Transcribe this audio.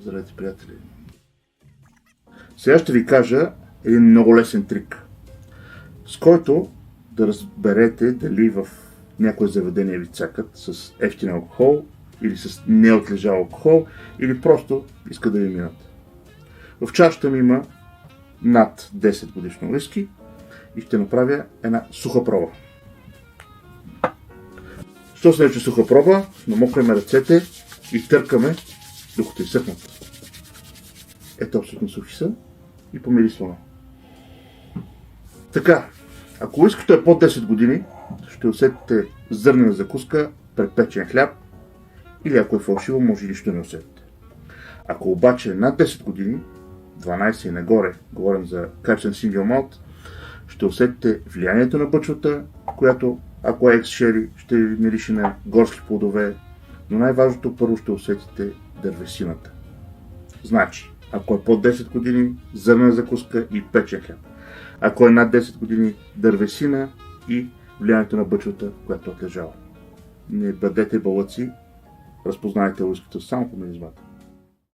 Здравейте, приятели! Сега ще ви кажа един много лесен трик, с който да разберете дали в някое заведение ви цакат с евтин алкохол или с неотлежал алкохол или просто искат да ви минат. В чашата ми има над 10 годишно уиски и ще направя една суха проба. Що се нарича суха проба? Намокваме ръцете и търкаме докато изсъхнат. Ето абсолютно сухи са и помирисваме. Така, ако уискито е под 10 години, ще усетите зърнена закуска, препечен хляб или ако е фалшиво, може и нищо не усетите. Ако обаче е над 10 години, 12 и нагоре, говорим за качествен сингъл малт, ще усетите влиянието на бъчвата, която, ако е екс-шери, ще ви мирише на горски плодове, но най-важното първо ще усетите дървесината. Значи, ако е под 10 години, зърнена закуска и печен хляб. Ако е над 10 години, дървесина и влиянието на бъчвата, която е отлежала. Не бъдете балъци, разпознайте уискито само по миризмата.